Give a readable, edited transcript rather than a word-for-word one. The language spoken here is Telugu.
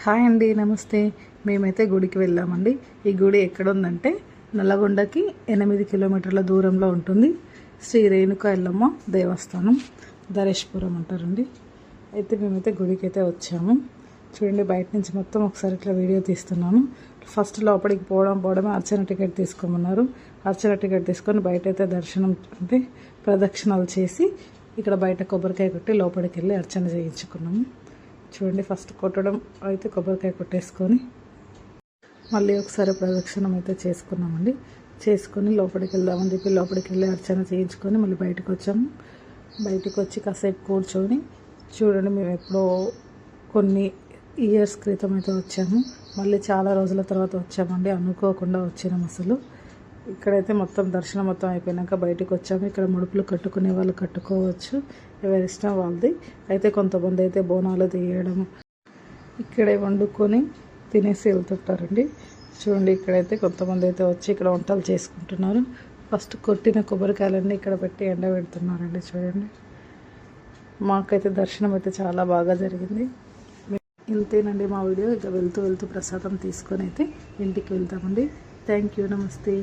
హాయ్ అండి, నమస్తే. మేమైతే గుడికి వెళ్ళామండి. ఈ గుడి ఎక్కడుందంటే నల్లగొండకి 8 కిలోమీటర్ల దూరంలో ఉంటుంది. శ్రీ రేణుకా ఎల్లమ్మ దేవస్థానం, ధరేష్పురం అంటారండి. అయితే మేమైతే గుడికి అయితే వచ్చాము. చూడండి, బయట నుంచి మొత్తం ఒకసారి ఇట్లా వీడియో తీస్తున్నాను. ఫస్ట్ లోపలికి పోవడమే అర్చన టికెట్ తీసుకోమన్నారు. అర్చన టికెట్ తీసుకొని బయట అయితే దర్శనం అంటే ప్రదక్షిణాలు చేసి ఇక్కడ బయట కొబ్బరికాయ కొట్టి లోపలికి వెళ్ళి అర్చన చేయించుకున్నాము. చూడండి, ఫస్ట్ కొట్టడం అయితే కొబ్బరికాయ కొట్టేసుకొని మళ్ళీ ఒకసారి ప్రదక్షిణం అయితే చేసుకున్నామండి. చేసుకొని లోపలికి వెళ్దామని చెప్పి లోపలికి వెళ్ళి అర్చన చేయించుకొని మళ్ళీ బయటకు వచ్చాము. బయటకు వచ్చి కాసేపు కూర్చొని చూడండి, మేము ఎప్పుడో కొన్ని ఇయర్స్ క్రితం అయితే వచ్చాము. మళ్ళీ చాలా రోజుల తర్వాత వచ్చామండి, అనుకోకుండా వచ్చినాం అసలు. ఇక్కడైతే మొత్తం దర్శనం మొత్తం అయిపోయినాక బయటకు వచ్చాము. ఇక్కడ ముడుపులు కట్టుకునే వాళ్ళు కట్టుకోవచ్చు, ఎవరి ఇష్టం వాళ్ళది. అయితే కొంతమంది అయితే బోనాలు తీయడం ఇక్కడే వండుకొని తినేసి వెళ్తుంటారండి. చూడండి, ఇక్కడైతే కొంతమంది అయితే వచ్చి ఇక్కడ వంటలు చేసుకుంటున్నారు. ఫస్ట్ కొట్టిన కొబ్బరికాయలన్నీ ఇక్కడ పెట్టి ఎండబెడుతున్నారండి. చూడండి, మాకైతే దర్శనం అయితే చాలా బాగా జరిగింది. ఇంతేనండి మా వీడియో. ఇక వెళ్తూ ప్రసాదం తీసుకొని అయితే ఇంటికి వెళ్తామండి. థ్యాంక్ యూ, నమస్తే.